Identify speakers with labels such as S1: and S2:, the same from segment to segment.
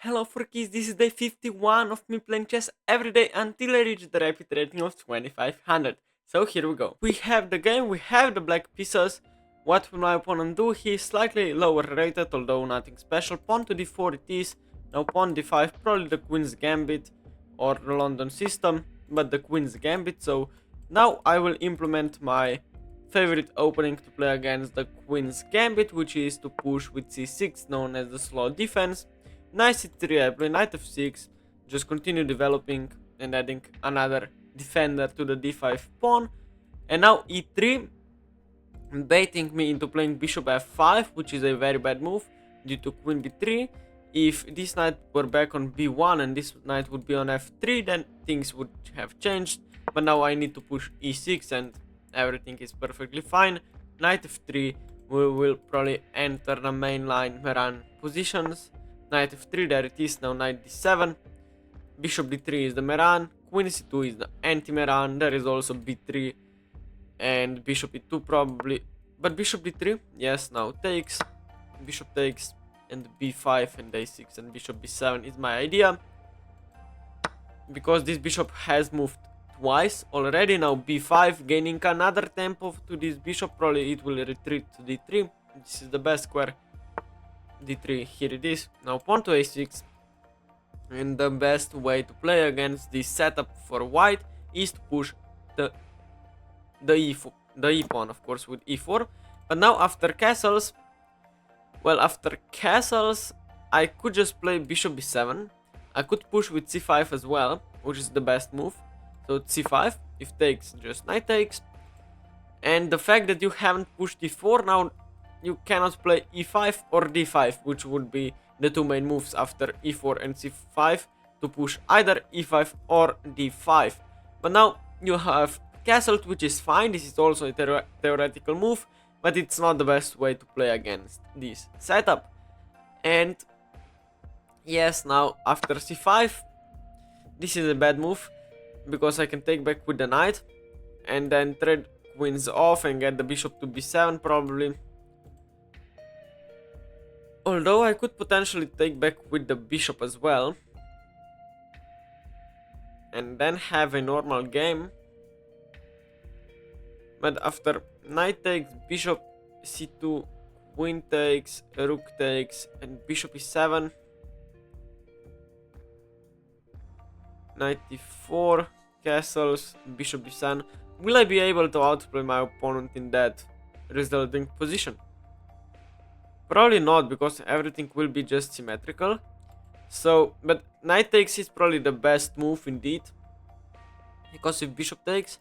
S1: Hello Furkies, this is day 51 of me playing chess every day until I reach the rapid rating of 2500. So here we go. We have the game, we have the black pieces. What will my opponent do? He is slightly lower rated, although nothing special. Pawn to d4 it is. Now pawn d5, probably the queen's gambit or the London system, but the queen's gambit. So now I will implement my favorite opening to play against the queen's gambit, which is to push with c6, known as the slow defense. Knight c3, I play knight f6, just continue developing and adding another defender to the d5 pawn. And now e3, baiting me into playing bishop f5, which is a very bad move due to queen b3. If this knight were back on b1 and this knight would be on f3, then things would have changed. But now I need to push e6 and everything is perfectly fine. Knight f3, we will probably enter the main line Meran positions. Knight f3, there it is, now knight d7. Bishop d3 is the Meran, queen c2 is the anti-Meran, there is also b3 and bishop e2 probably. But bishop d3, yes, now takes, bishop takes, and b5 and a6 and bishop b7 is my idea. Because this bishop has moved twice already, now b5, gaining another tempo to this bishop, probably it will retreat to d3. This is the best square. d3, here it is. Now pawn to a6, and the best way to play against this setup for white is to push the e pawn, of course, with e4. But now after castles, well, after castles I could just play bishop b7. I could push with c5 as well, which is the best move. So c5, if takes, just knight takes. And the fact that you haven't pushed d4, now you cannot play e5 or d5, which would be the two main moves after e4 and c5 to push either e5 or d5. But now you have castled, which is fine. This is also a theoretical move, but it's not the best way to play against this setup. And yes, now after c5, this is a bad move because I can take back with the knight and then trade queens off and get the bishop to b7 probably. Although I could potentially take back with the bishop as well and then have a normal game. But after knight takes, bishop c2, queen takes, rook takes, and bishop e7, knight d4, castles, bishop d7, will I be able to outplay my opponent in that resulting position? Probably not, because everything will be just symmetrical. So, but knight takes is probably the best move indeed, because if bishop takes,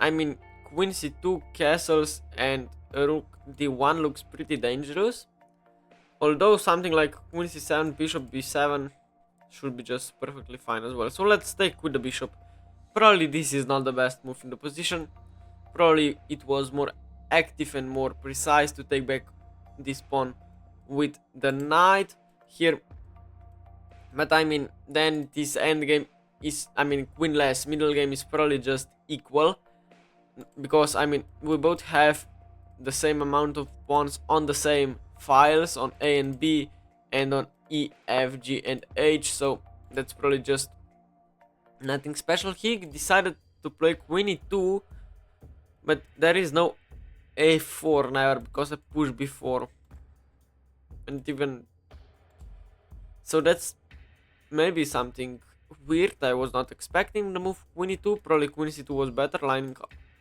S1: I mean, queen c2, castles, and rook d1 looks pretty dangerous. Although something like queen c7, bishop b7 should be just perfectly fine as well. So let's take with the bishop. Probably this is not the best move in the position. Probably it was more active and more precise to take back this pawn with the knight here. But I mean, then this endgame is, I mean, queenless middle game is probably just equal. Because I mean, we both have the same amount of pawns on the same files, on A and B and on E, F, G and H, so that's probably just nothing special. He decided to play queen e2, but there is no a4 never, because I pushed b4 and even so that's maybe something weird. I was not expecting the move queen e2. Probably queen c2 was better lining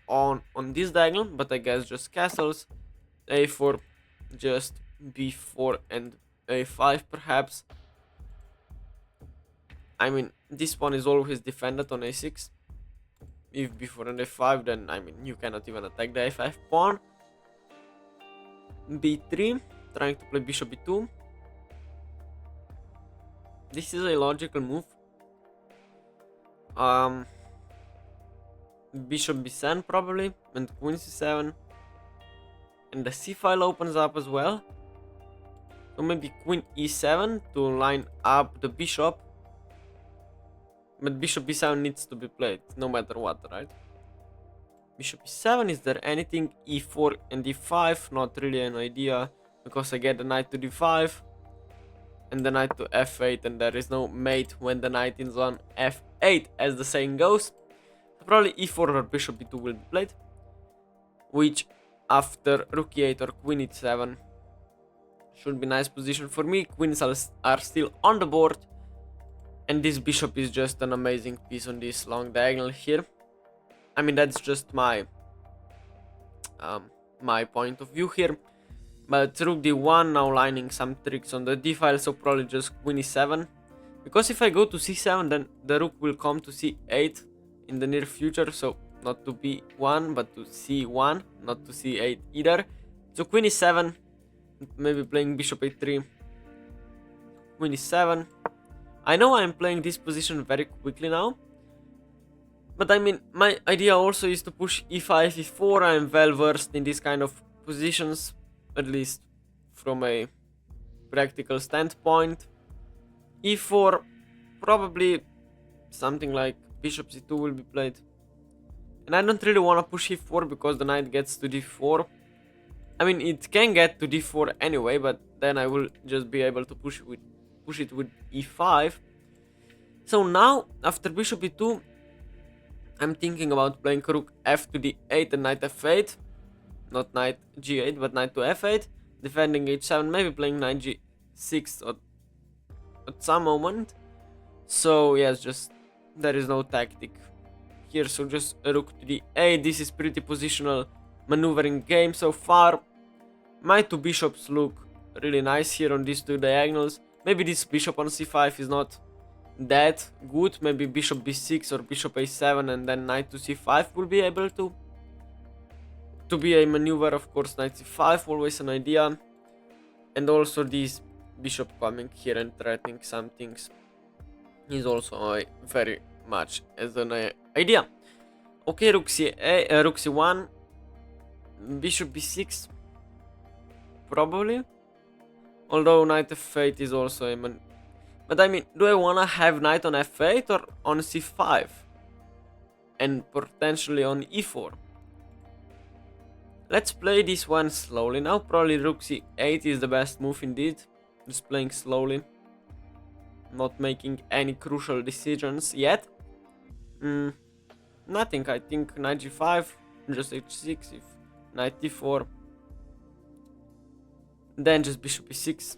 S1: on this diagonal, but I guess just castles, a4, just b4 and a5 perhaps. I mean, this pawn is always defended on a6. If b4 and a5, then I mean, you cannot even attack the a5 pawn. b3, trying to play bishop b2. This is a logical move. Bishop b7 probably, and queen c7, and the c file opens up as well. So maybe queen e7 to line up the bishop. But bishop b7 needs to be played, no matter what, right? Bishop e7, is there anything? e4 and d5, not really an idea, because I get the knight to d5. and the knight to f8, and there is no mate when the knight is on f8, as the saying goes. So probably e4 or bishop b2 will be played, which after rook e8 or queen e7 should be nice position for me. Queens are still on the board, and this bishop is just an amazing piece on this long diagonal here. I mean, that's just my point of view here. But rook d1 now lining some tricks on the d file, so probably just queen e7. Because if I go to c7, then the rook will come to c8 in the near future, so not to b1 but to c1, not to c8 either. So queen e7, maybe playing bishop a3, queen e7. I know I'm playing this position very quickly now, but I mean, my idea also is to push e5, e4. I'm well versed in this kind of positions, at least from a practical standpoint. e4, probably something like bishop c2 will be played. And I don't really want to push e4 because the knight gets to d4. I mean, it can get to d4 anyway, but then I will just be able to push it with e5. So now, after bishop e2, I'm thinking about playing rook f to d8 and knight f8. Not knight g8, but knight to f8. Defending h7, maybe playing knight g6 at some moment. So yes, just there is no tactic here, so just a rook to d8. This is pretty positional maneuvering game so far. My two bishops look really nice here on these two diagonals. Maybe this bishop on c5 is not that good. Maybe bishop b6 or bishop a7 and then knight to c5 will be able to be a maneuver. Of course, knight c5, always an idea. And also this bishop coming here and threatening some things is also very much as an idea. Okay, rook c1, bishop b6, probably. Although knight f8 is also a man. But I mean, do I wanna have knight on f8 or on c5? And potentially on e4? Let's play this one slowly now. Probably rook c8 is the best move indeed. Just playing slowly. Not making any crucial decisions yet. Nothing. I think knight g5, just h6, if knight d4. Then just bishop e6.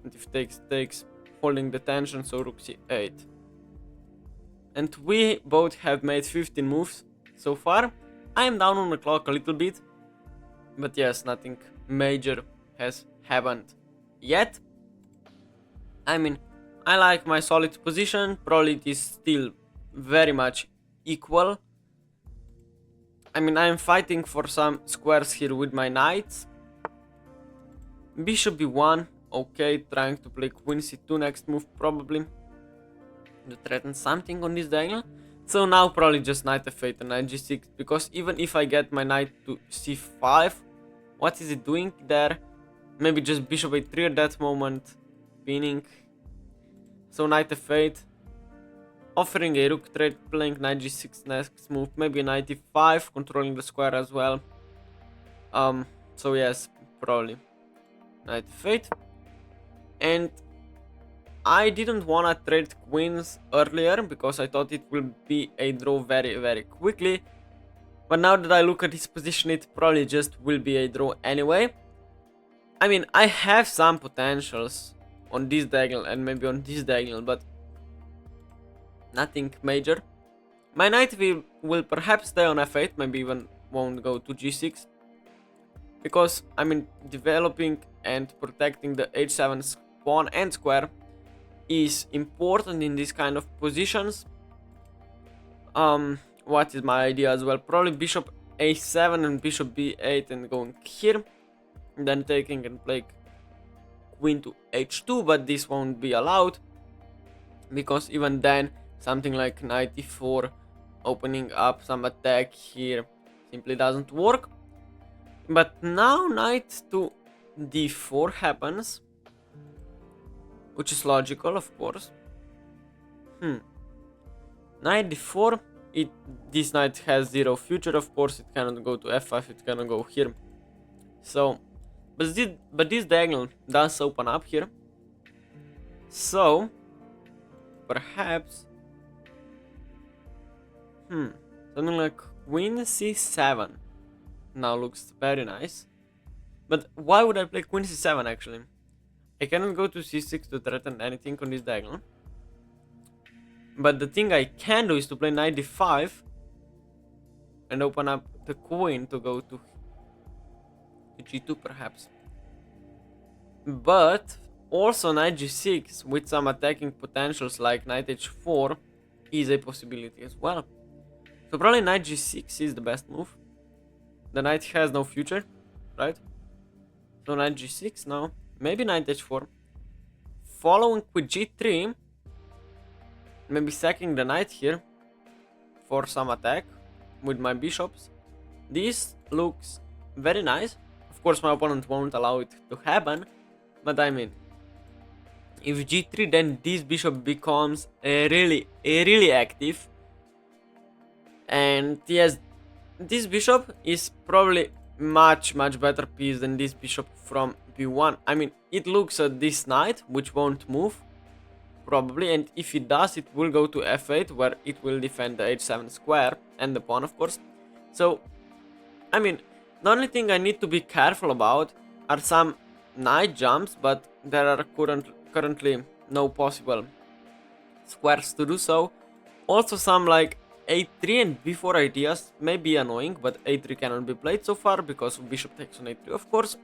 S1: And if takes, holding the tension, so rook c8. And we both have made 15 moves so far. I am down on the clock a little bit. But yes, nothing major has happened yet. I mean, I like my solid position. Probably it is still very much equal. I mean, I am fighting for some squares here with my knights. Bishop b1, okay, trying to play queen c2 next move probably. To threaten something on this diagonal. So now probably just knight f8 and knight g6, because even if I get my knight to c5, what is it doing there? Maybe just bishop a3 at that moment, pinning. So knight f8, offering a rook trade, playing knight g6 next move, maybe knight e5, controlling the square as well. So yes, probably knight f8. And I didn't wanna trade queens earlier because I thought it will be a draw very, very quickly. But now that I look at this position, it probably just will be a draw anyway. I mean, I have some potentials on this diagonal and maybe on this diagonal, but nothing major. My knight will perhaps stay on f8, maybe even won't go to g6. Because, I mean, developing and protecting the h7 pawn and square is important in this kind of positions. What is my idea as well? Probably bishop a7 and bishop b8 and going here. And then taking and playing queen to h2, but this won't be allowed. Because even then, something like knight e4 opening up some attack here simply doesn't work. But now knight to d4 happens, which is logical, of course. Knight d4, this knight has zero future, of course. It cannot go to f5, it cannot go here. So, but this diagonal does open up here. So, perhaps... something like queen c7 now looks very nice. But why would I play queen c7 actually? I cannot go to c6 to threaten anything on this diagonal. But the thing I can do is to play knight d5 and open up the queen to go to g2 perhaps. But also knight g6 with some attacking potentials like knight h4 is a possibility as well. So probably knight g6 is the best move. The knight has no future, right? So knight g6 now, maybe knight h4. Following with g3, maybe sacking the knight here for some attack with my bishops. This looks very nice. Of course my opponent won't allow it to happen, but I mean, if g3 then this bishop becomes really active. And yes, this bishop is probably much better piece than this bishop from b1. I mean, it looks at this knight, which won't move, probably, and if it does, it will go to f8, where it will defend the h7 square, and the pawn, of course. So, I mean, the only thing I need to be careful about are some knight jumps, but there are currently no possible squares to do so. Also, some like a3 and b4 ideas may be annoying, but a3 cannot be played so far because of bishop takes on a3, of course.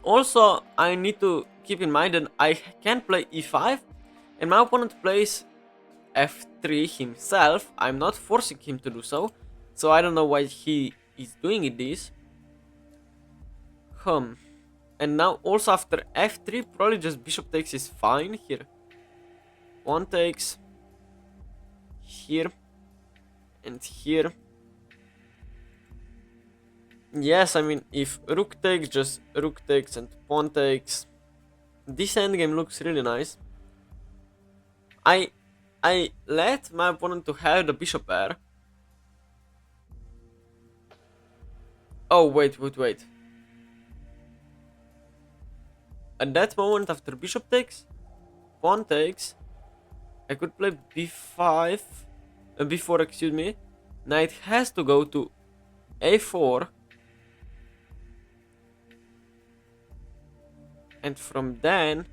S1: Also, I need to keep in mind that I can play e5, and my opponent plays f3 himself. I'm not forcing him to do so, so I don't know why he is doing this. And now also after f3, probably just bishop takes is fine here. Pawn takes here and here. Yes, I mean, if rook takes, just rook takes and pawn takes. This endgame looks really nice. I let my opponent to have the bishop pair. Oh, wait. At that moment, after bishop takes, pawn takes, I could play b5, b4, excuse me. Knight has to go to a4. And from then,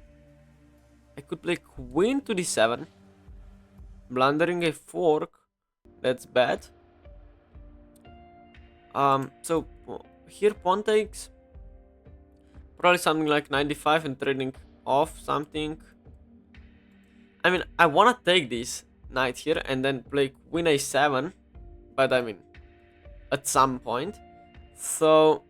S1: I could play queen to d7, blundering a fork. That's bad. So here pawn takes, probably something like knight d5 and trading off something. I mean, I wanna take this knight here and then play queen a7, but I mean, at some point. So,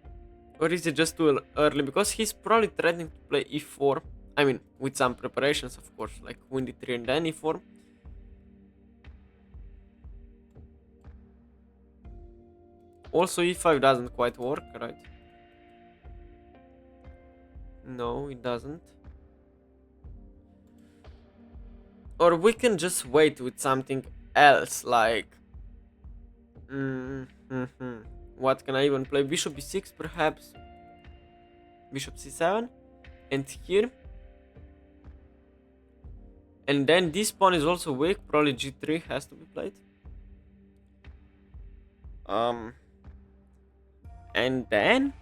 S1: or is it just too early? Because he's probably threatening to play e4. I mean, with some preparations, of course, like queen d3 and then e4. Also, e5 doesn't quite work, right? No, it doesn't. Or we can just wait with something else, like... What can I even play? Bishop b6, perhaps? Bishop c7? And here? And then this pawn is also weak, probably g3 has to be played. And then...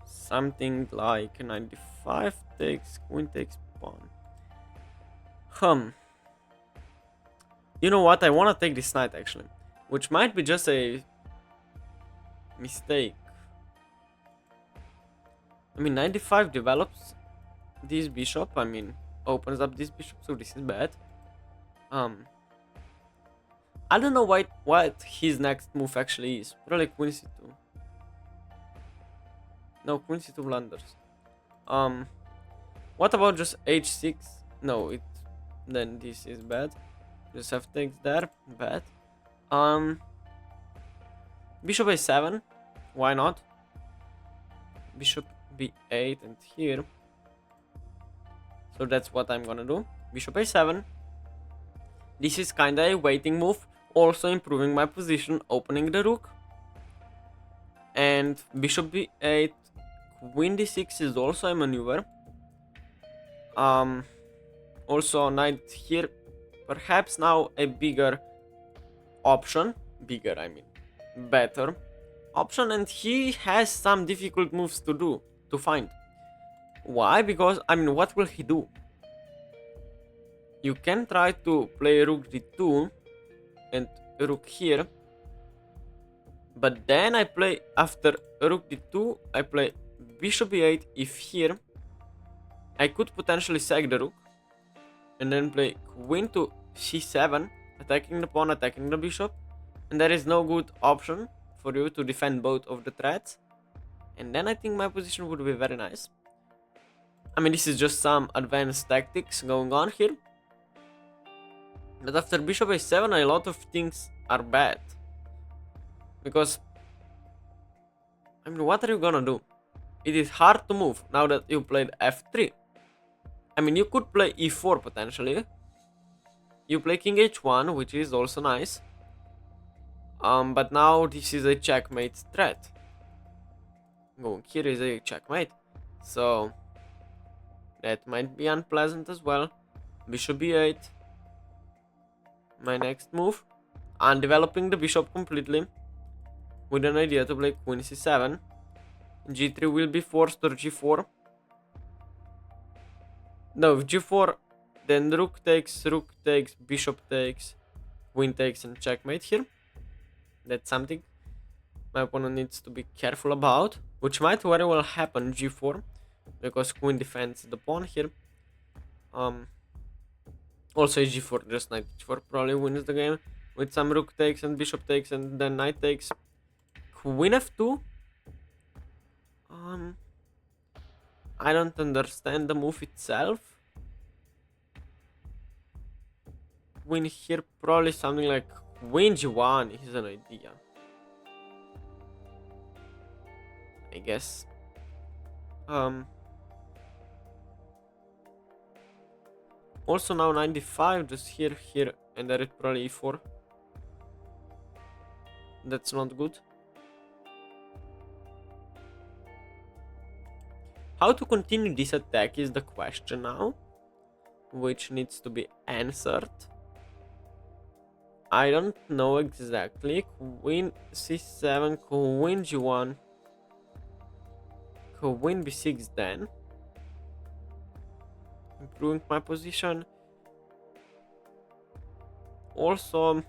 S1: something like knight d5 takes, queen takes pawn. You know what? I want to take this knight actually, which might be just a mistake. I mean, knight d5 develops this bishop. I mean, opens up this bishop, so this is bad. I don't know what his next move actually is. Probably queen c2. No, queen c2 blunders. What about just h6? No, then this is bad. Just f takes there, bad. Bishop a7, why not? Bishop b8 and here. So that's what I'm gonna do. Bishop a7. This is kinda a waiting move, also improving my position, opening the rook. And bishop b8, queen d6 is also a maneuver. Also knight here, perhaps now a bigger option. Bigger, I mean, better option, and he has some difficult moves to find. Why? Because, I mean, what will he do? You can try to play rook d2 and rook here, but then I play, after rook d2, I play bishop e8. If here, I could potentially sack the rook, and then play queen to c7, attacking the pawn, attacking the bishop, and there is no good option for you to defend both of the threats, and then I think my position would be very nice. I mean, this is just some advanced tactics going on here. But after bishop a7, a lot of things are bad. Because, I mean, what are you gonna do? It is hard to move now that you played f3. I mean, you could play e4 potentially. You play king h1, which is also nice. But now this is a checkmate threat. Going here is a checkmate. So, that might be unpleasant as well. Bishop b8. My next move. I'm developing the bishop completely, with an idea to play queen c7. g3 will be forced, or g4. No, if g4, then rook takes, bishop takes, queen takes, and checkmate here. That's something my opponent needs to be careful about, which might very well happen g4, because queen defends the pawn here. Also g4, just knight h4 probably wins the game, with some rook takes and bishop takes and then knight takes. Queen f2. I don't understand the move itself. Queen here, probably something like queen g1 is an idea, I guess. Also now 95, just here, and there is probably e4. That's not good. How to continue this attack is the question now, which needs to be answered. I don't know exactly. Queen c7, queen g1, queen b6 then. Improving my position. Also,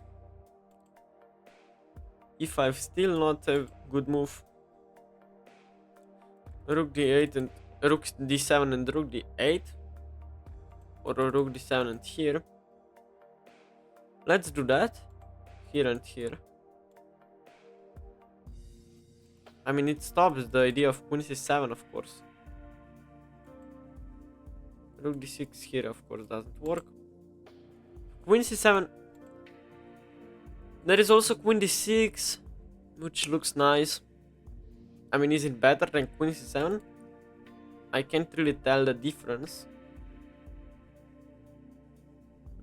S1: e5 still not a good move. Rook d8 and rook d7 and rook d8, or rook d7 and here. Let's do that. Here and here. I mean, it stops the idea of queen c7, of course. Rook d6 here, of course, doesn't work. Queen c7. There is also queen d6, which looks nice. I mean, is it better than queen c7? I can't really tell the difference.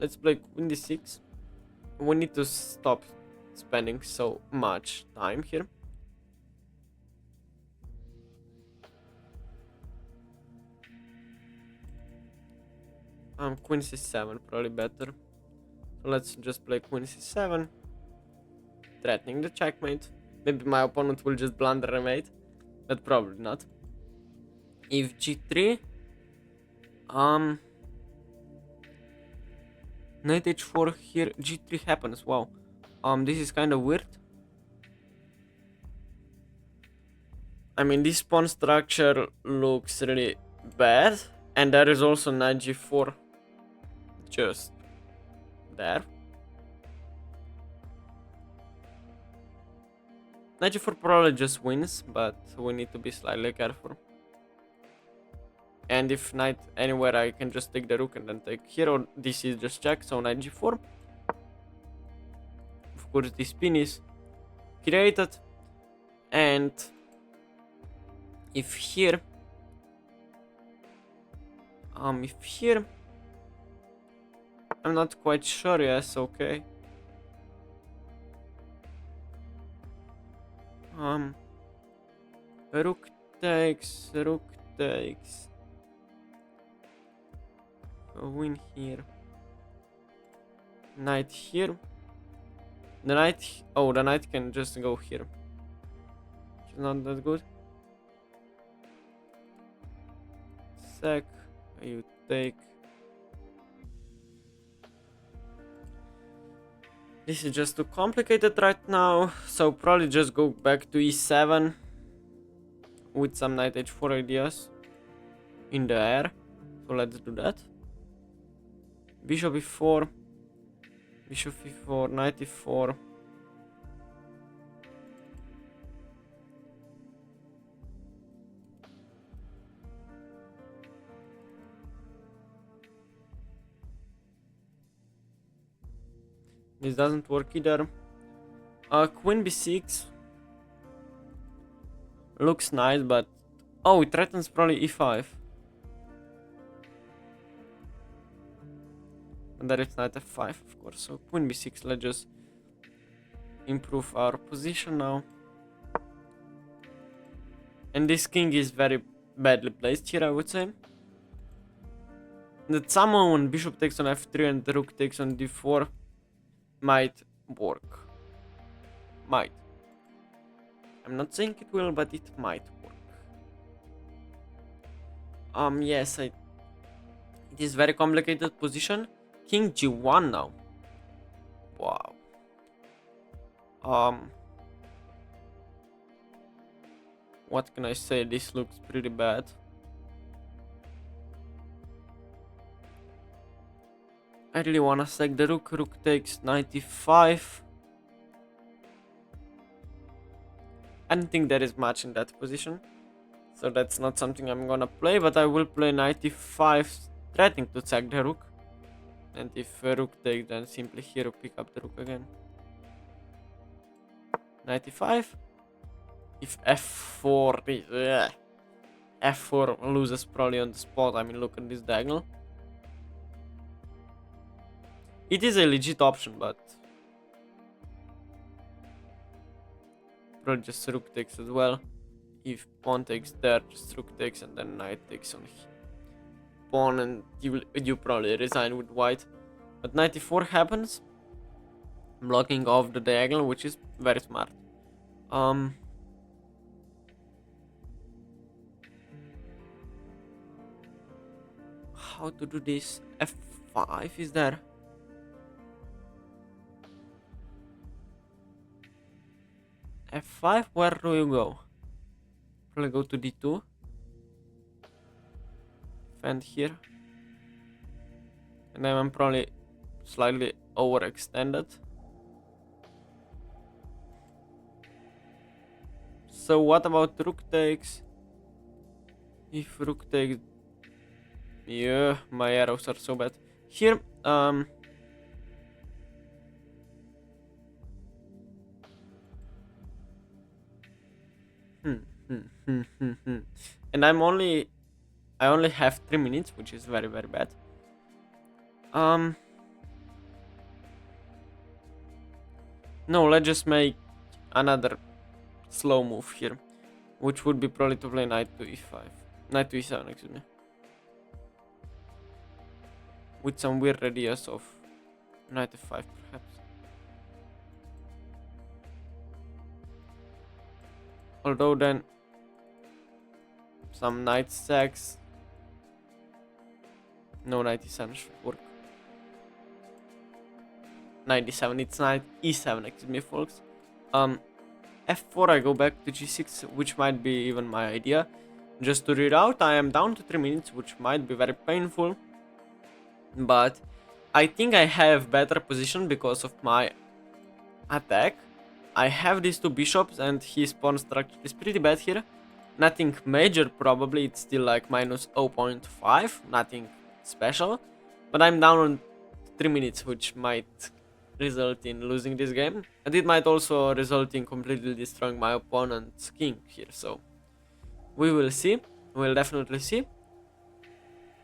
S1: Let's play queen d6. We need to stop spending so much time here. Queen c7 probably better. So let's just play queen c7, threatening the checkmate. Maybe my opponent will just blunder a mate, but probably not. If g3, knight h4 here, g3 happens. Wow, this is kind of weird. I mean, this pawn structure looks really bad, and there is also knight g4 just there. Knight g4 probably just wins, but we need to be slightly careful. And if knight anywhere, I can just take the rook and then take here, or this is just check, so knight g4. Of course, this pin is created, and if here, I'm not quite sure. Yes, okay. Rook takes, rook takes. Go in here. Knight here. The knight, oh, the knight can just go here. Which is not that good. Sec, you take. This is just too complicated right now, so probably just go back to e7 with some knight h4 ideas in the air. So let's do that. Bishop e4, bishop e4, knight e4. This doesn't work either. Queen b6 looks nice, but oh, it threatens probably e5. And there is knight f5, of course. So queen b6. Let's just improve our position now. And this king is very badly placed here, I would say. That somehow when bishop takes on f3 and the rook takes on d4 might work. Might. I'm not saying it will, but it might work. Yes, it is very complicated position. King g1 now. Wow. What can I say? This looks pretty bad. I really wanna sack the rook. Rook takes 95. I don't think there is much in that position, so that's not something I'm gonna play, but I will play 95, threatening to sack the rook. And if rook takes, then simply here pick up the rook again. 95. If f4 is, f4 loses probably on the spot. I mean, look at this diagonal. It is a legit option, but probably just rook takes as well. If pawn takes there, just rook takes, and then knight takes on pawn, and you probably resign with white. But 94 happens, blocking off the diagonal, which is very smart. How to do this? F5 is there? F5, where do you go? Probably go to d2. Defend here. And then I'm probably slightly overextended. So what about rook takes? If rook takes... Yeah, my arrows are so bad. Here, And I only have 3 minutes, which is very, very bad. No, let's just make another slow move here, which would be probably to play knight to e5. Knight to e7, excuse me. With some weird ideas of knight f5, perhaps. Although then some knight sacks. No, knight e7 should work. Knight d7, it's knight e7, excuse me, folks. F4, I go back to g6, which might be even my idea. Just to read out, I am down to 3 minutes, which might be very painful. But I think I have better position because of my attack. I have these two bishops and his pawn structure is pretty bad here. Nothing major probably, it's still like minus 0.5, nothing special. But I'm down on 3 minutes, which might result in losing this game. And it might also result in completely destroying my opponent's king here, so we will see. We'll definitely see.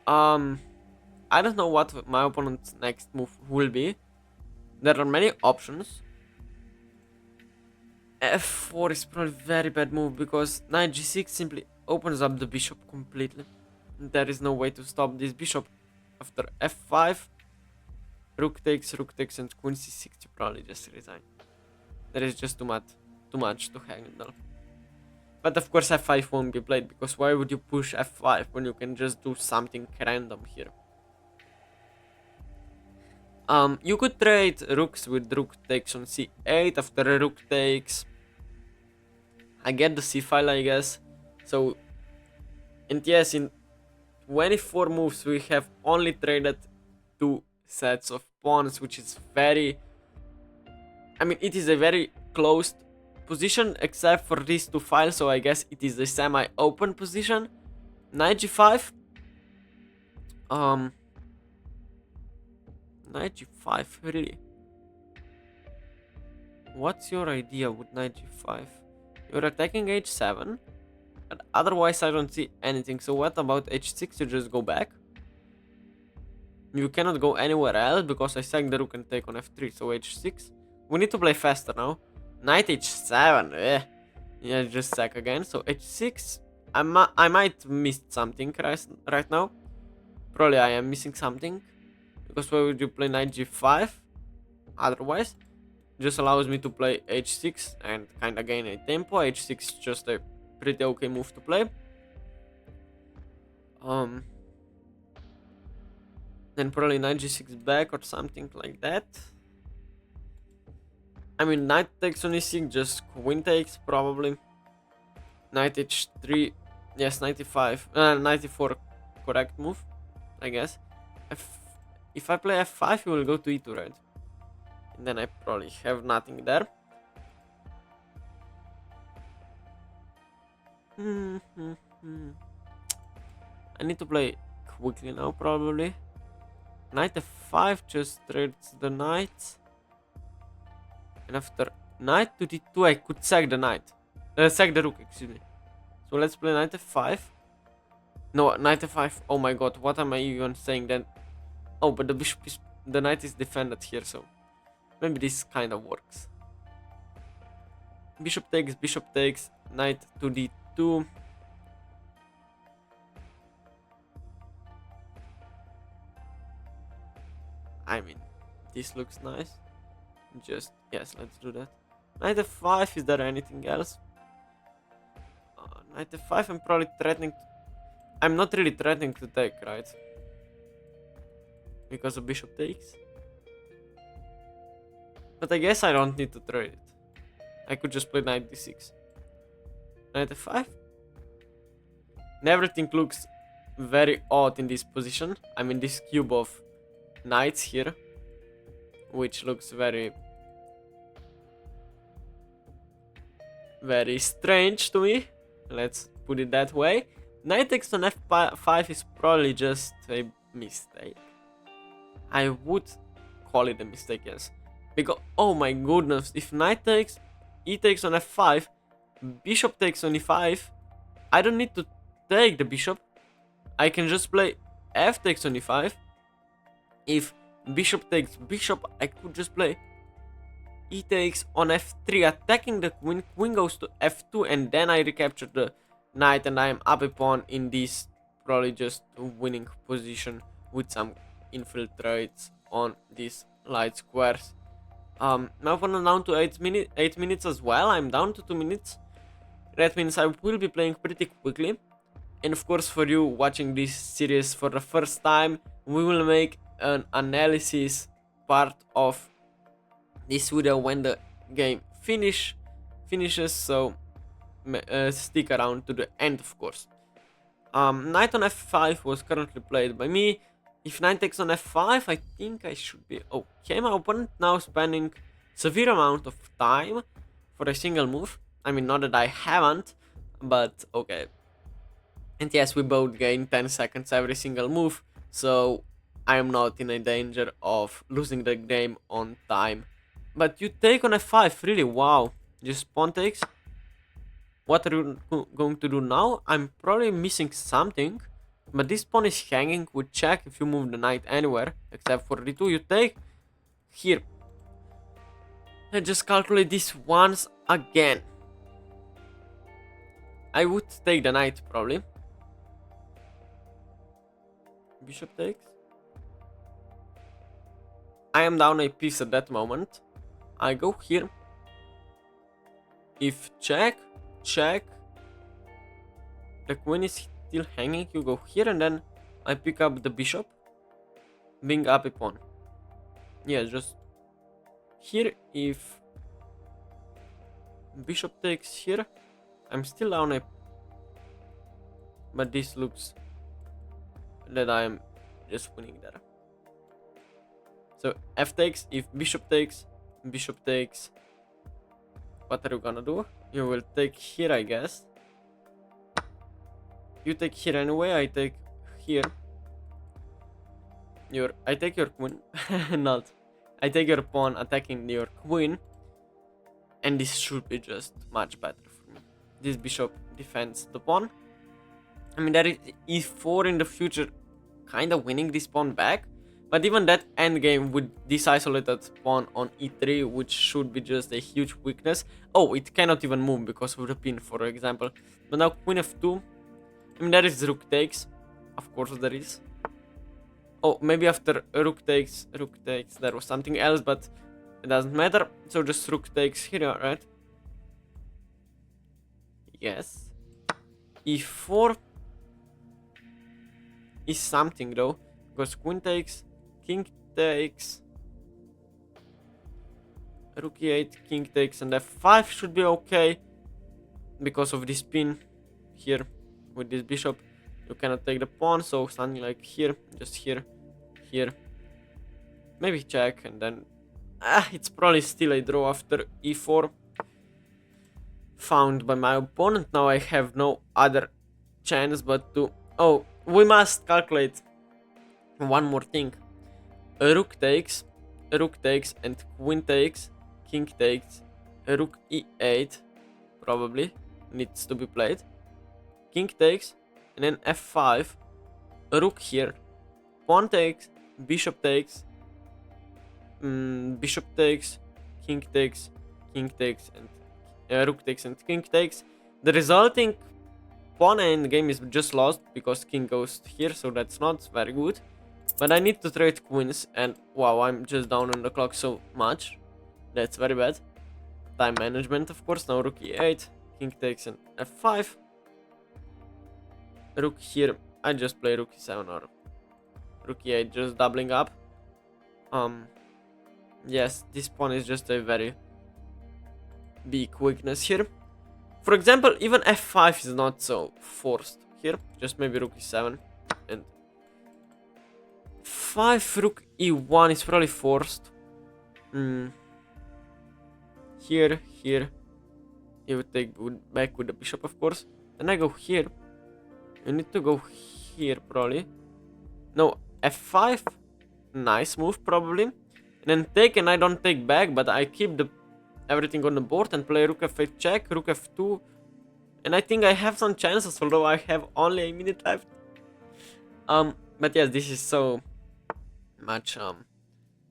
S1: I don't know what my opponent's next move will be. There are many options. F4 is probably a very bad move because knight g6 simply opens up the bishop completely. There is no way to stop this bishop. After f5, rook takes, and queen c6, you probably just resign. There is just too much to handle. But of course f5 won't be played, because why would you push f5 when you can just do something random here? You could trade rooks with rook takes on c8. After rook takes, I get the c file, I guess. So, and yes, in 24 moves we have only traded 2 sets of pawns, which is very... I mean, it is a very closed position except for these 2 files, so I guess it is a semi-open position. Knight g5. Knight g5, really? What's your idea with knight g5? You're attacking h7, but otherwise I don't see anything. So what about h6? You just go back? You cannot go anywhere else because I sack the rook and take on f3, so h6. We need to play faster now. Knight h7, yeah, just sack again. So h6, I might miss something right now. Probably I am missing something. Because why would you play knight g5? Otherwise, just allows me to play h6 and kinda gain a tempo. h6 is just a pretty okay move to play. Then probably knight g6 back or something like that. I mean, knight takes on e6, just queen takes probably. Knight h3, yes, 95, 94, correct move, I guess. If I play f5, he will go to e2, right? And then I probably have nothing there. I need to play quickly now, probably. Knight f5 just trades the knight. And after knight to d2, I could sack the knight. Sack the rook, excuse me. So let's play knight f5. No, knight f5. Oh my god, what am I even saying then? Oh, but the knight is defended here, so maybe this kind of works. Bishop takes, knight to d2. I mean, this looks nice. Just, yes, let's do that. Knight f5, is there anything else? Knight f5, I'm probably threatening I'm not really threatening to take, right? Because of bishop takes. But I guess I don't need to trade it. I could just play knight d6. Knight f5. And everything looks very odd in this position. I mean, this cube of knights here, which looks very strange to me. Let's put it that way. Knight takes on f5 is probably just a mistake. I would call it a mistake, yes. Because, oh my goodness, if knight takes, e takes on f5, bishop takes on e5, I don't need to take the bishop. I can just play f takes on e5. If bishop takes bishop, I could just play e takes on f3, attacking the queen. Queen goes to f2, and then I recapture the knight, and I am up a pawn in this probably just winning position with some infiltrates on these light squares. My opponent down to 8 minutes as well. I'm down to 2 minutes. That means I will be playing pretty quickly. And of course, for you watching this series for the first time, we will make an analysis part of this video when the game finishes. So stick around to the end, of course. Knight on f5 was currently played by me. If knight takes on f5, I think I should be okay. My opponent now spending severe amount of time for a single move. I mean, not that I haven't, but okay. And yes, we both gain 10 seconds every single move, so I am not in a danger of losing the game on time. But you take on f5, really? Wow. Just pawn takes. What are you going to do now? I'm probably missing something. But this pawn is hanging with check if you move the knight anywhere. Except for d2, you take. Here. Let's just calculate this once again. I would take the knight probably. Bishop takes. I am down a piece at that moment. I go here. If check, check, the queen is still hanging, you go here and then I pick up the bishop, bring up a pawn. Yeah, just here. If bishop takes here, I'm still down a, but this looks that I am just winning there. So f takes, if bishop takes, what are you gonna do? You will take here, I guess. You take here anyway, I take here. I take your queen, not. I take your pawn attacking your queen. And this should be just much better for me. This bishop defends the pawn. I mean, that is e4 in the future, kind of winning this pawn back. But even that endgame with this isolated pawn on e3, which should be just a huge weakness. Oh, it cannot even move because of the pin, for example. But now queen f2. I mean, there is rook takes. Of course there is. Oh, maybe after rook takes, there was something else, but it doesn't matter. So just rook takes here, right? Yes. e4 is something though, because queen takes, king takes, rook e8, king takes, and f5 should be okay because of this pin here with this bishop. You cannot take the pawn, so something like here, just here, here. Maybe check, and then it's probably still a draw after e4. Found by my opponent. Now I have no other chance but to... Oh, we must calculate one more thing. Rook takes, and queen takes, king takes, rook e8 probably needs to be played. King takes, and then f5, rook here, pawn takes, bishop takes, bishop takes, king takes, and rook takes and king takes. The resulting pawn endgame is just lost because king goes here, so that's not very good. But I need to trade queens, and wow, I'm just down on the clock so much. That's very bad. Time management, of course. Now rook e8, king takes and f5. Rook here, I just play rook e7 or rook e8, just doubling up. Yes, this pawn is just a very big weakness here. For example, even f5 is not so forced here. Just maybe rook e7 and 5 rook e1 is probably forced. Here, you would take back with the bishop, of course. Then I go here. You need to go here probably. No, f5, nice move probably. And then take, and I don't take back, but I keep everything on the board and play rook f8 check, rook f2. And I think I have some chances, although I have only a minute left. But yes, this is so much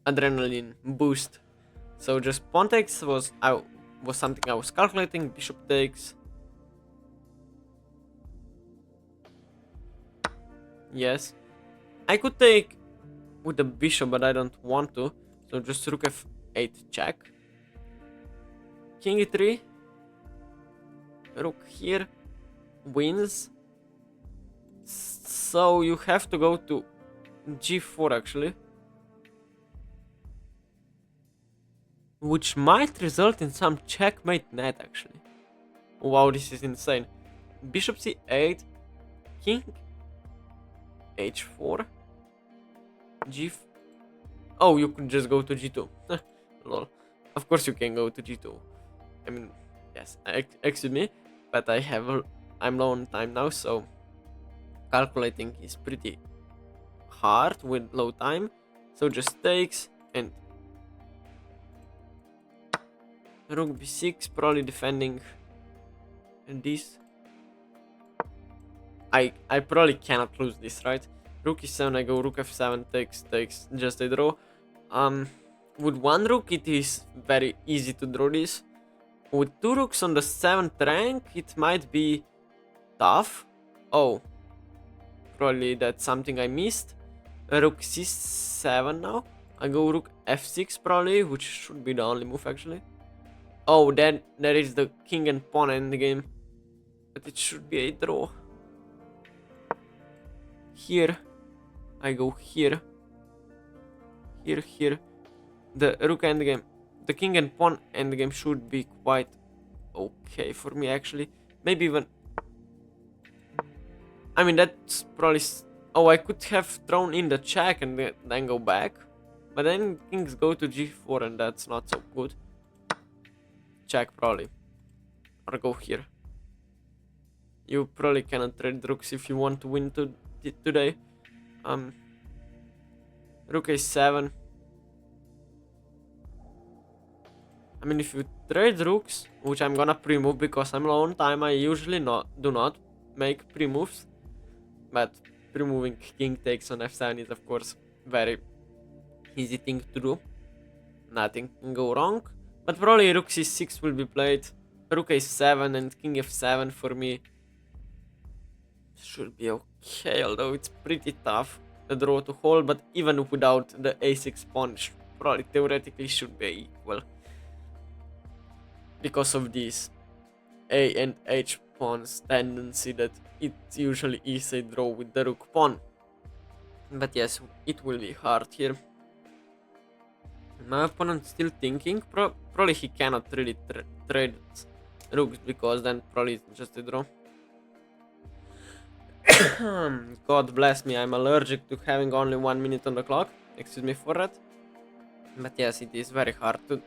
S1: adrenaline boost. So just pawn takes was something I was calculating. Bishop takes. Yes. I could take with the bishop, but I don't want to. So just rook f8 check. King e3. Rook here wins. So you have to go to g4 actually. Which might result in some checkmate net actually. Wow, this is insane. Bishop c8. King h4. Oh, you could just go to g2. Lol. Of course you can go to g2. I mean, yes, excuse me, but I'm low on time now, so calculating is pretty hard with low time. So just takes and rook b6, probably defending this. I probably cannot lose this, right? Rook e7, I go rook f7, takes, just a draw. With one rook it is very easy to draw this. With two rooks on the 7th rank, it might be tough. Oh, probably that's something I missed. Rook c7 now. I go rook f6 probably, which should be the only move actually. Oh, then there is the king and pawn endgame. But it should be a draw. Here. I go here. Here. The rook endgame. The king and pawn endgame should be quite okay for me actually. Maybe even... I mean, that's probably... Oh, I could have thrown in the check and then go back. But then kings go to g4 and that's not so good. Check probably. Or go here. You probably cannot trade rooks if you want to win today. Rook a7. I mean, if you trade rooks, which I'm gonna pre-move because I'm low on time, I usually do not make pre-moves. But pre-moving king takes on f7 is of course very easy thing to do. Nothing can go wrong. But probably rook c6 will be played. Rook a7 and king f7 for me should be okay, although it's pretty tough the draw to hold, but even without the a6 pawn, probably theoretically should be equal. Because of this a and h pawns tendency that it usually is a draw with the rook pawn. But yes, it will be hard here. My opponent still thinking, probably he cannot really trade rooks because then probably it's just a draw. God bless me, I'm allergic to having only 1 minute on the clock. Excuse me for that. But yes, it is very hard to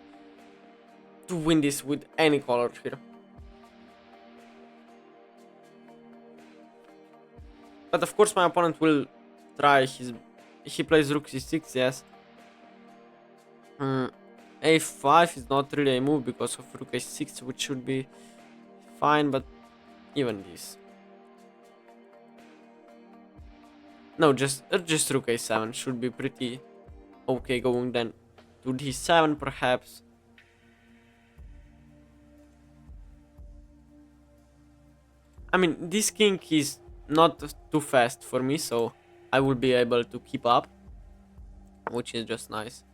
S1: win this with any color here. But of course my opponent will try his... He plays rook c6, yes. A5 is not really a move because of rook a6, which should be fine, but even this. No, just rook a7 should be pretty okay going then to d7 perhaps. I mean, this king is not too fast for me, so I will be able to keep up, which is just nice.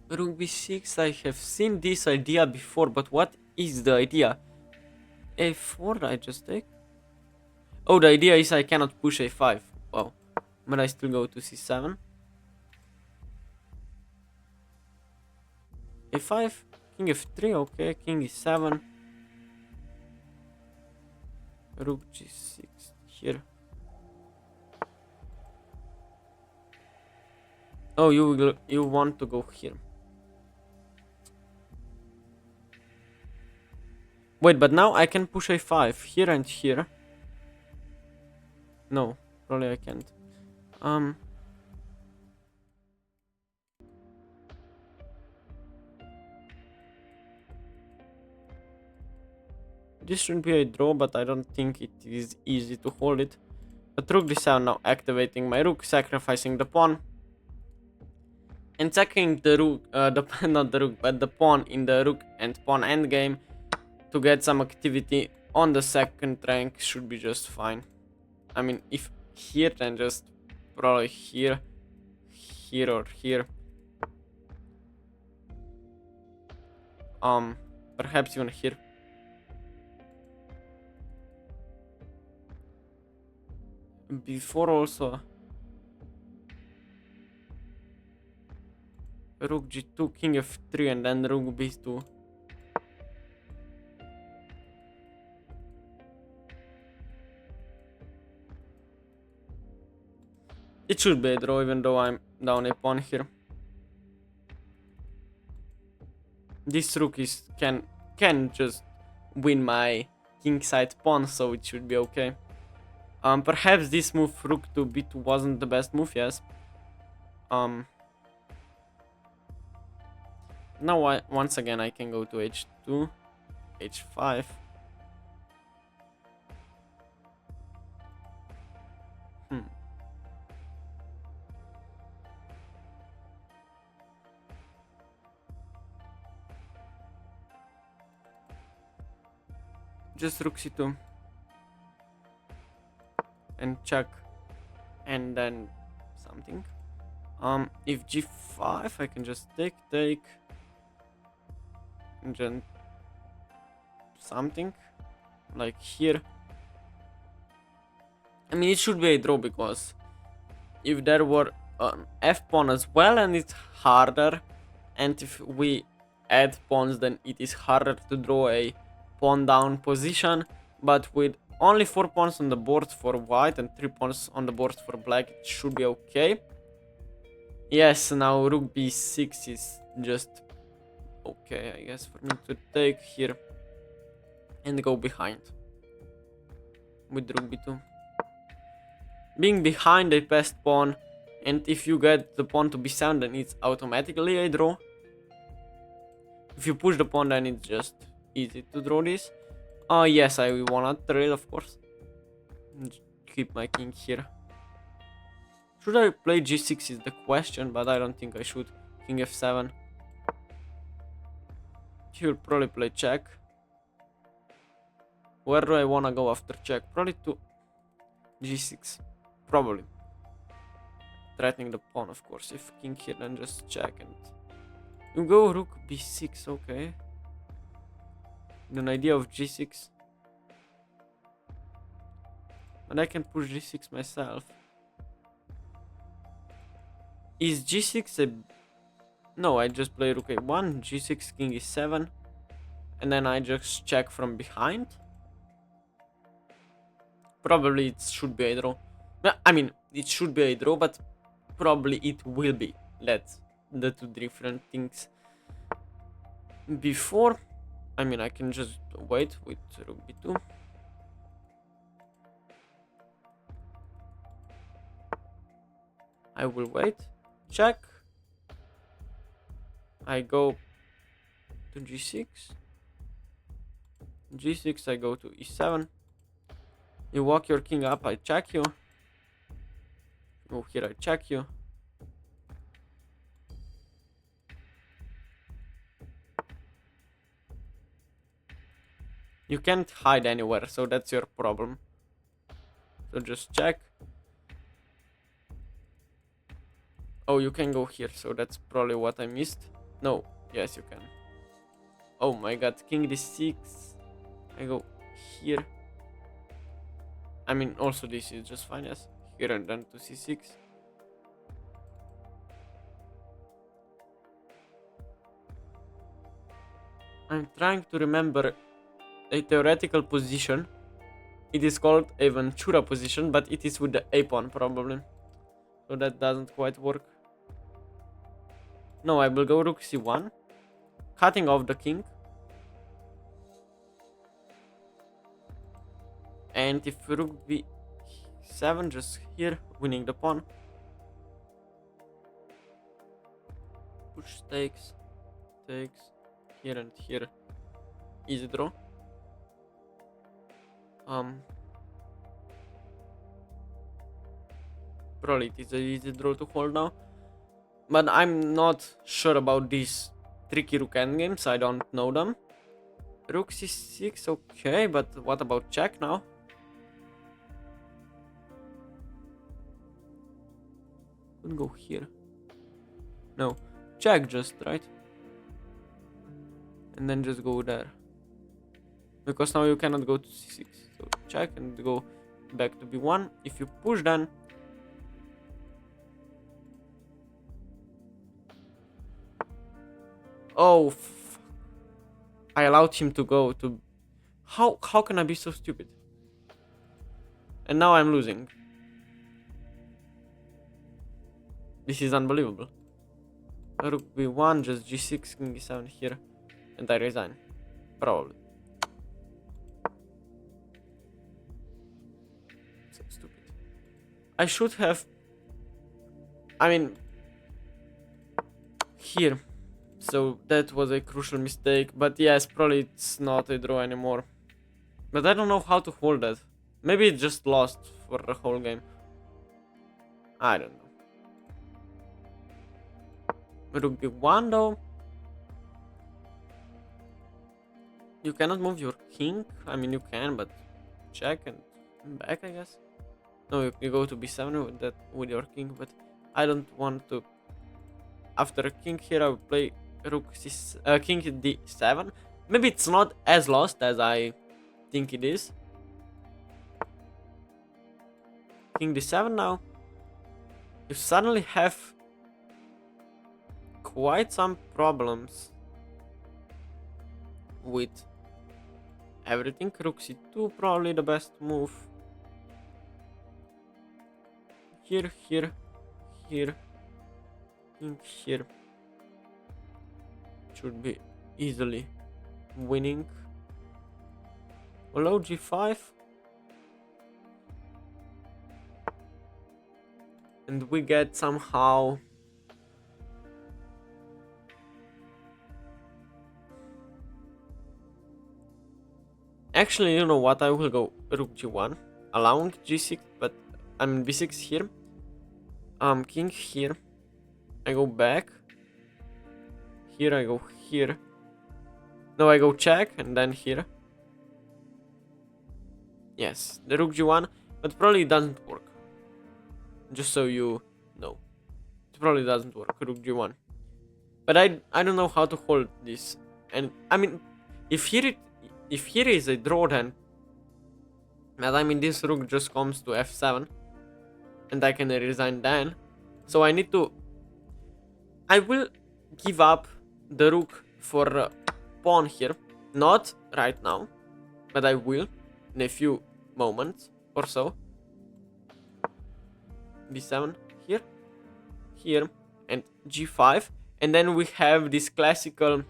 S1: Rook b6, I have seen this idea before, but what is the idea? A4 I just take? Oh, the idea is I cannot push a5. Wow. But I still go to c7. a5, king f3, okay, king e7. Rook g6 here. Oh, you want to go here. Wait, but now I can push a5 here and here. No, probably I can't. This should be a draw, but I don't think it is easy to hold it. But rook d7 now activating my rook, sacrificing the pawn. And sacking the rook, not the rook, but the pawn in the rook and pawn endgame to get some activity on the second rank should be just fine. I mean, if here, then just probably here, here or here. Perhaps even here. Before also rook g2, king f3, and then rook b2. It should be a draw even though I'm down a pawn here. This rook can just win my kingside pawn, so it should be okay. Perhaps this move rook to b2 wasn't the best move, yes. Now once again I can go to h2, h5. Just rook c2. and check, and then something. If g5, I can just take, and then something like here. I mean, it should be a draw because if there were an f pawn as well, and it's harder, and if we add pawns, then it is harder to draw a pawn down position. But with only 4 pawns on the board for white and 3 pawns on the board for black, it should be okay. Yes, now rook b6 is just okay, I guess, for me to take here and go behind with rook b2. Being behind a passed pawn, and if you get the pawn to b7, then it's automatically a draw. If you push the pawn, then it's just easy to draw this. Yes, I wanna trade, of course. Keep my king here. Should I play g6 is the question, but I don't think I should. King f7. He will probably play check. Where do I wanna go after check? Probably to g6. Probably. Threatening the pawn, of course. If king here, then just check and you go rook b6, okay. An idea of g6. But I can push g6 myself. Is g6 a... No, I just play rook a1, g6, king e7. And then I just check from behind. Probably it should be a draw. I mean, it should be a draw, but probably it will be. Let's the two different things. Before, I mean, I can just wait with rook b2. I will wait. Check. I go to g6. G6, I go to e7. You walk your king up, I check you. Go here, I check you. You can't hide anywhere, so that's your problem. So just check. Oh, you can go here, so that's probably what I missed. No, yes, you can. Oh my god, king d6. I go here. I mean, also this is just fine, yes. Here and then to c6. I'm trying to remember a theoretical position. It is called a Ventura position, but it is with the a pawn probably. So that doesn't quite work. No, I will go rook c1. Cutting off the king. And if rook b7, just here, winning the pawn. Push takes, here and here. Easy draw. Probably it is an easy draw to hold now. But I'm not sure about these tricky rook endgames, I don't know them. Rook c6, okay, but what about check now? Could go here. No, check just, right? And then just go there. Because now you cannot go to c6. So check and go back to b1. If you push then... Oh, I allowed him to go to... How can I be so stupid? And now I'm losing. This is unbelievable. Rook b1, just g6, king e7 here. And I resign. Probably. So stupid. I should have... I mean... Here. So that was a crucial mistake. But yes, probably it's not a draw anymore. But I don't know how to hold that. Maybe it just lost for the whole game. I don't know. Rook b1 though. You cannot move your king. I mean, you can, but check and back, I guess. No, you go to b7 with that with your king, but I don't want to. After king here, I will play king d7. Maybe it's not as lost as I think it is. King d7 now. You suddenly have quite some problems with everything. Rook c2 probably the best move. Here, here, here, king here. Should be easily winning. Below g5. And we get somehow actually, you know what, I will go rook g1, allowing g6, but I mean b6 here. King here. I go back. Here I go here. No, I go check and then here. Yes, the rook g1, but probably it doesn't work. Just so you know, it probably doesn't work. Rook g1, but I don't know how to hold this. And I mean, if here is a draw, then I mean this rook just comes to f7, and I can resign then. So I need to. I will give up the rook for pawn here, not right now, but I will in a few moments or so. b7 here, here, and g5, and then we have this classical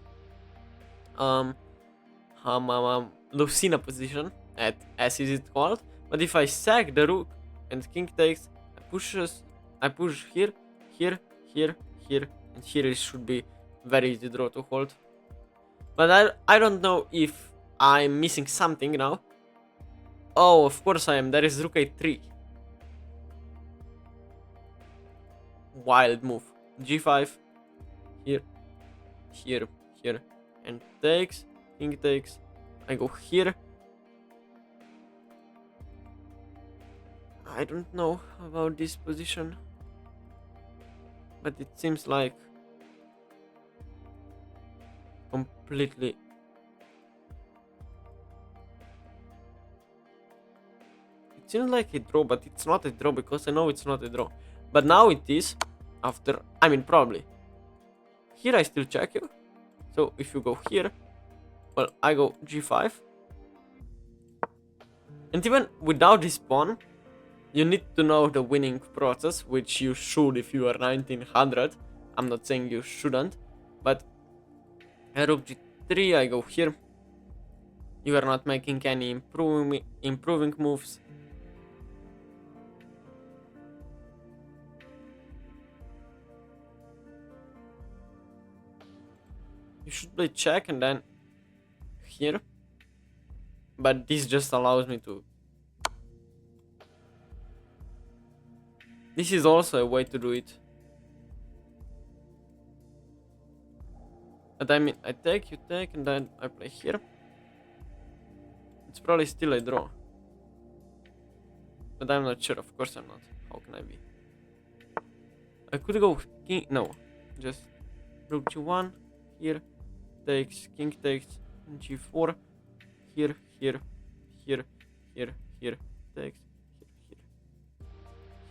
S1: Lucina position at as is it called. But if I sack the rook and king takes, I push here, here, here, here, and here it should be very easy draw to hold. But I don't know if I'm missing something now. Oh, of course I am. There is rook a3. Wild move. g5, here, here, here, and takes, king takes. I go here. I don't know about this position, but it seems like completely. It seems like a draw, but it's not a draw because I know it's not a draw. But now it is. After, I mean, probably. Here I still check you. So if you go here, well, I go g5. And even without this pawn, you need to know the winning process, which you should if you are 1900. I'm not saying you shouldn't, but rook g3, I go here. You are not making any improving moves. You should play check and then here. But this just allows me to. This is also a way to do it. But I mean, I take, you take, and then I play here. It's probably still a draw. But I'm not sure, of course I'm not. How can I be? I could go king, no. Just rook g1, here, takes, king takes, g4, here, here, here, here, here, takes, here,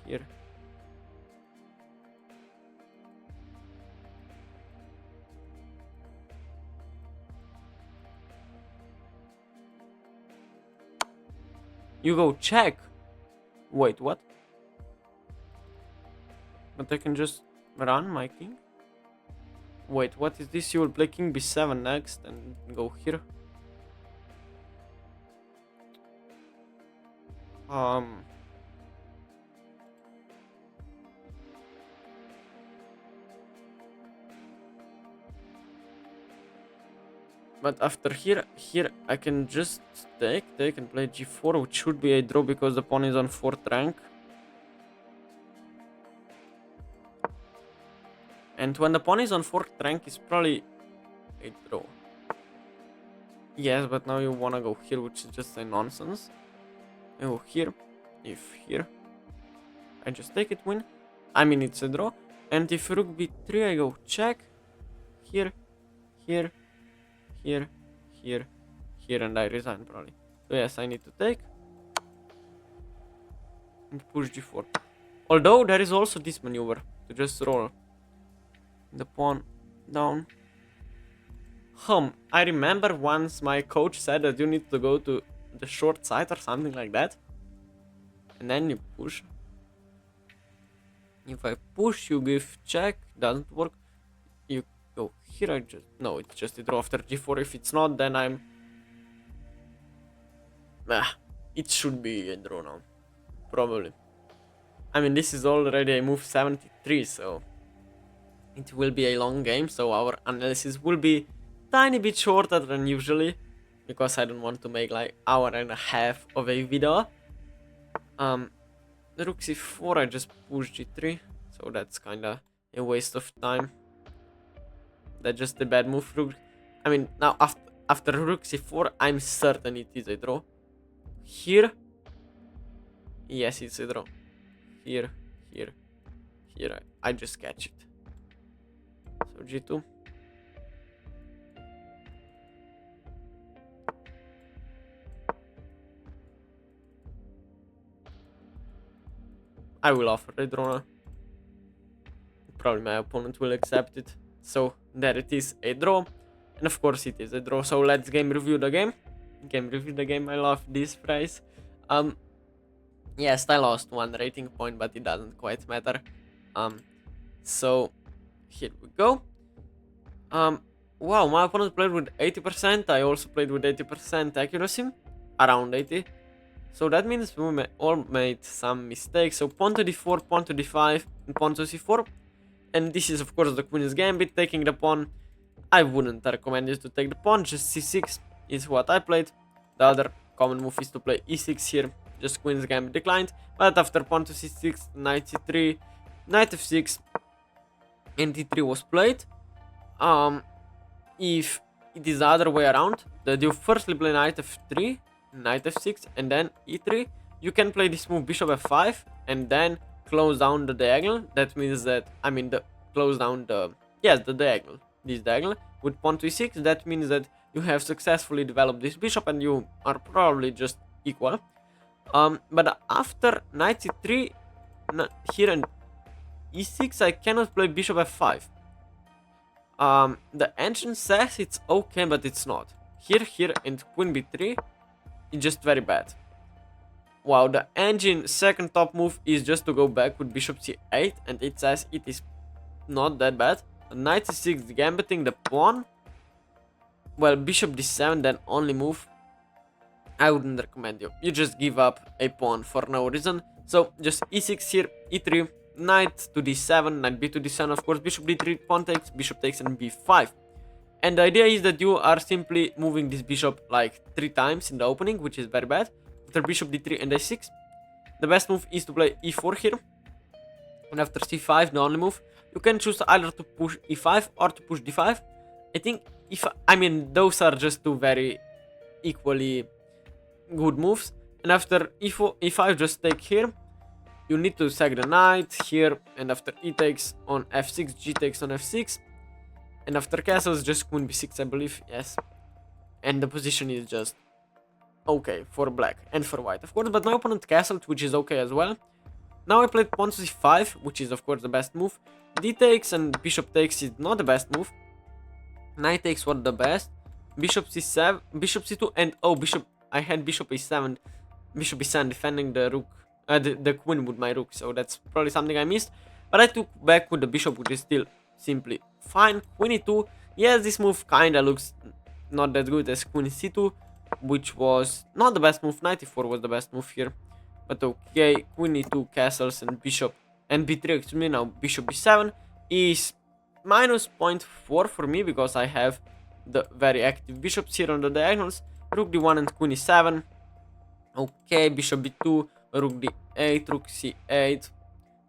S1: here, here. You go check. Wait, what? But I can just run my king. Wait, what is this? You will play king b7 next and go here. But after here I can just take and play g4, which should be a draw because the pawn is on 4th rank. And when the pawn is on 4th rank, it's probably a draw. Yes, but now you wanna go here, which is just a nonsense. I go here, if here, I just take it, win. I mean, it's a draw. And if rook b3, I go check. Here, here, here, here, here, and I resign probably. So yes, I need to take. And push g4. Although there is also this maneuver to just roll the pawn down. I remember once my coach said that you need to go to the short side or something like that. And then you push. If I push, you give check, doesn't work. You go here, I just... No, it's just a draw after g4. If it's not, then I'm... it should be a draw now. Probably. I mean, this is already a move 73, so... It will be a long game, so our analysis will be tiny bit shorter than usually. Because I don't want to make like hour and a half of a video. The rook c4, I just push g3, so that's kinda a waste of time. That's just a bad move. I mean, now after rook c4, I'm certain it is a draw. Here, yes, it's a draw. Here, here, here, I just catch it. So g2. I will offer the draw now. Probably my opponent will accept it. So there it is, a draw. And of course it is a draw. So let's game review the game. Game review the game, I love this phrase. Yes, I lost 1 rating point, but it doesn't quite matter. So here we go. Wow, my opponent played with 80%. I also played with 80% accuracy. Around 80. So that means we all made some mistakes. So pawn to d4, pawn to d5, and pawn to c4. And this is of course the queen's gambit, taking the pawn. I wouldn't recommend you to take the pawn, just c6 is what I played. The other common move is to play e6 here, just queen's gambit declined. But after pawn to c6, knight c3, knight f6, and d3 was played. If it is the other way around, that you firstly play knight f3, knight f6, and then e3, you can play this move bishop f5 and then close down the diagonal. That means that, I mean, close down the diagonal, this diagonal with pawn to e6. That means that you have successfully developed this bishop and you are probably just equal. But after knight c3 here and e6, I cannot play bishop f5. The engine says it's okay, but it's not. Here and queen b3, it's just very bad. Wow, the engine second top move is just to go back with bishop c8, and it says it is not that bad. Knight c6 gambiting the pawn. Well, bishop d7, then only move. I wouldn't recommend you. You just give up a pawn for no reason. So just e6 here, e3, knight to d7, knight b to d7, of course, bishop d3, pawn takes, bishop takes, and b5. And the idea is that you are simply moving this bishop like 3 times in the opening, which is very bad. After bishop d3 and a6, the best move is to play e4 here. And after c5, the only move, you can choose either to push e5 or to push d5. I think I mean, those are just 2 very equally good moves. And after e5, just take here. You need to sack the knight here, and after e takes on f6, g takes on f6. And after castles, just queen b6, I believe, yes. And the position is just okay for black and for white, of course. But my opponent castled, which is okay as well. Now I played pawn to c5, which is of course the best move. D takes and bishop takes is not the best move. Knight takes was the best. Bishop c7, bishop c2, and oh, I had bishop a7, bishop e7 defending the rook, the queen with my rook. So that's probably something I missed. But I took back with the bishop, which is still simply fine. Queen e2, yes, this move kinda looks not that good as queen c2, which was not the best move. Knight e4 was the best move here, but okay. Queen e2 castles and bishop and b3, excuse me. Now bishop b7 is minus 0.4 for me because I have the very active bishops here on the diagonals. Rook d1 and queen e7. Okay, bishop b2, rook d8, rook c8.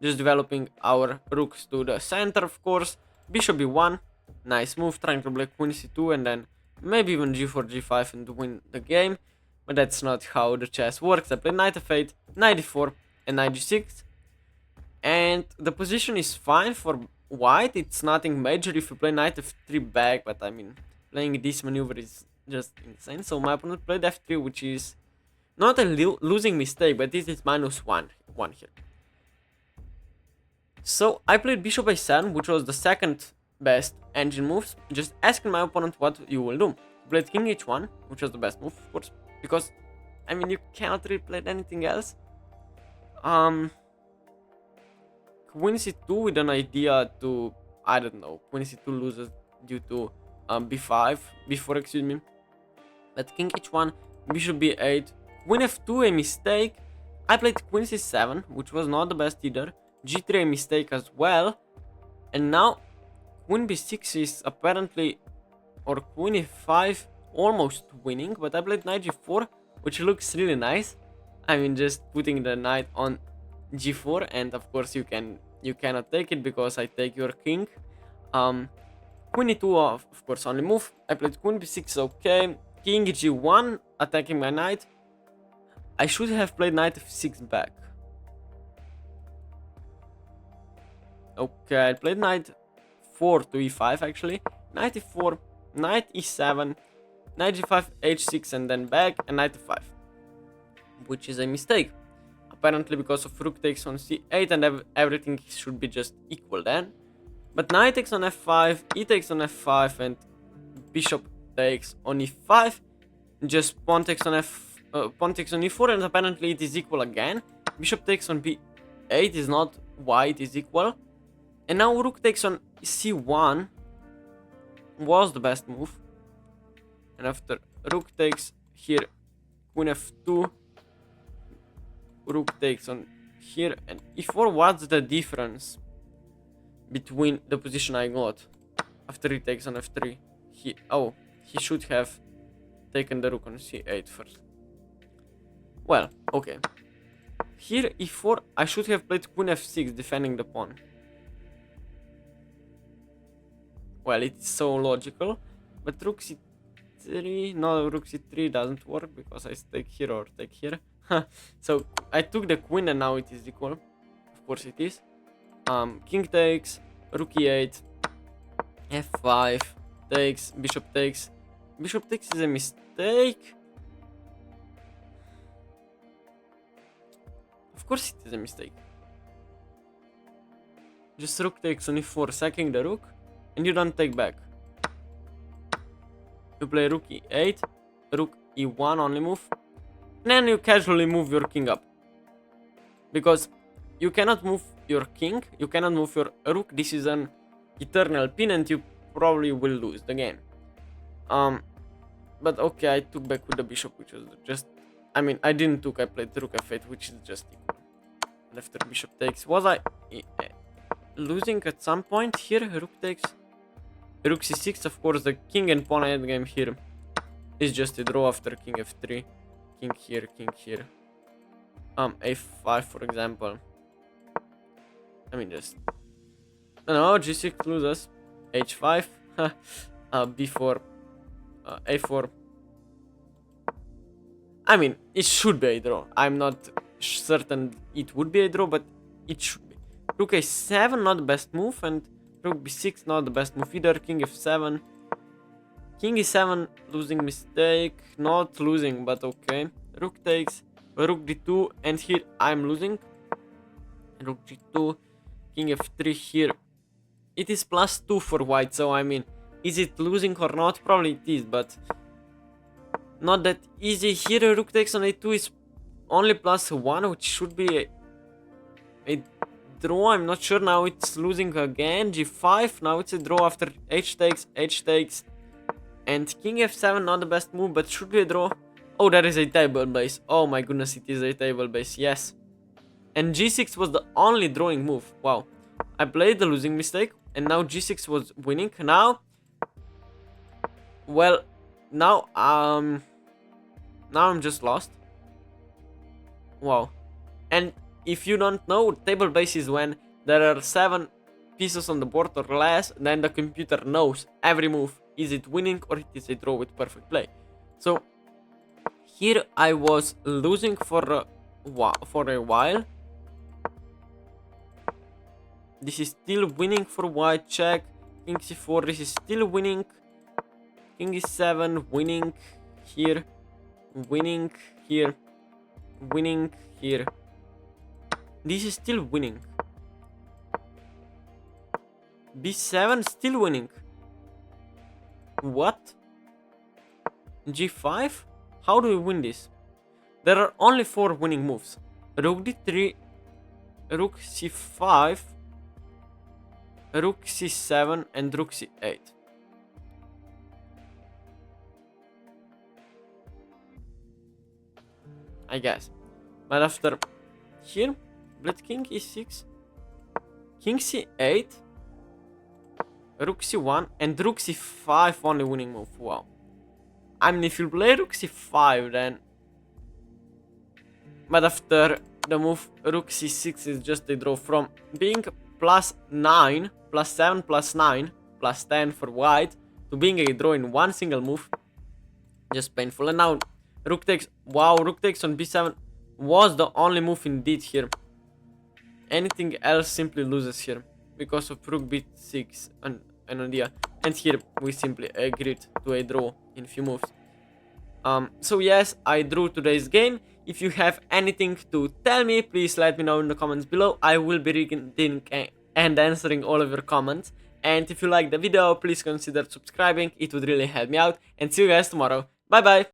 S1: Just developing our rooks to the center, of course. Bishop b1, nice move, trying to play queen c2 and then maybe even g4, g5 and win the game. But that's not how the chess works. I play knight f8, knight d4 and knight g6. And the position is fine for white. It's nothing major if you play knight f3 back, but I mean, playing this maneuver is just insane. So my opponent played f3, which is not a losing mistake, but this is -1 here. So I played bishop a7, which was the second best engine moves, just asking my opponent what you will do. He played king h1, which was the best move, of course, because, I mean, you cannot really play anything else. Queen c2 with an idea to, I don't know, queen c2 loses due to b4, excuse me. But king h1, bishop b8, queen f2 a mistake. I played queen c7, which was not the best either. g3 a mistake as well. And now queen b6 is apparently, or queen e5 almost winning, but I played knight g4, which looks really nice. I mean, just putting the knight on g4, and of course you cannot take it because I take your king. Queen e2 of course only move. I played queen b6, okay. King g1 attacking my knight. I should have played knight f6 back. Okay, I played knight 4 to e5 actually. Knight e4, knight e7, knight g5, h6 and then back, and knight f5. Which is a mistake. Apparently because of rook takes on c8 and everything should be just equal then. But knight takes on f5, e takes on f5 and bishop takes on e5. Just pawn takes on e4 and apparently it is equal again. Bishop takes on b8 is not white is equal. And now rook takes on c1 was the best move. And after rook takes here, queen f2, rook takes on here and e4. What's the difference between the position I got after he takes on f3? He should have taken the rook on c8 first. Well, okay. Here e4, I should have played queen f6 defending the pawn. Well, it's so logical, but rook c3, no, rook c3 doesn't work because I take here or take here. So I took the queen and now it is equal. Of course it is. King takes, rook e8, f5 takes, bishop takes. Bishop takes is a mistake. Of course it is a mistake. Just rook takes on e4, sacking the rook, and you don't take back. You play rook e8, rook e1 only move, and then you casually move your king up. Because you cannot move your king, you cannot move your rook, this is an eternal pin and you probably will lose the game. But okay, I took back with the bishop, which was just, I mean, I didn't took, I played rook f8, which is just equal. And after bishop takes, was I losing at some point here? Rook takes, rook c6, of course, the king and pawn endgame here is just a draw after king f3, king here, a5 for example. I mean, just, no, g6 loses, h5, b4, a4. I mean, it should be a draw. I'm not certain it would be a draw, but it should be. Rook a7, not the best move, and rook b6, not the best move either. King f7. King e7, losing mistake. Not losing, but okay. Rook takes, rook d2, and here I'm losing. Rook g2, king f3 here. It is +2 for white, so I mean, is it losing or not? Probably it is, but not that easy. Here rook takes on a2 is only +1, which should be a draw. I'm not sure. Now it's losing again. g5, now it's a draw after h takes, and king f7, not the best move, but should be a draw. Oh, that is a table base. Oh my goodness, it is a table base, yes. And g6 was the only drawing move. Wow. I played the losing mistake, and now g6 was winning. Now, well, now I'm just lost. Wow. And if you don't know, table base is when there are 7 pieces on the board or less, then the computer knows every move. Is it winning or it is a draw with perfect play? So here I was losing for a while. This is still winning for white. Check. King c4. This is still winning. King e7. Winning here. Winning here. Winning here. This is still winning. b7 still winning. What? g5? How do we win this? There are only 4 winning moves. Rook d3, rook c5, rook c7 and rook c8. I guess. But after here, let king e6, king c8, rook c1 and rook c5 only winning move. Wow. I mean, if you play rook c5 then... But after the move rook c6 is just a draw from being plus 9, plus 7, plus 9, plus 10 for white to being a draw in one single move. Just painful. And now rook takes. Wow, rook takes on b7 was the only move indeed here. Anything else simply loses here because of rook b6 and an idea. And here we simply agreed to a draw in few moves. So yes, I drew today's game. If you have anything to tell me, please let me know in the comments below. I will be reading and answering all of your comments. And if you like the video, please consider subscribing. It would really help me out. And see you guys tomorrow. Bye bye.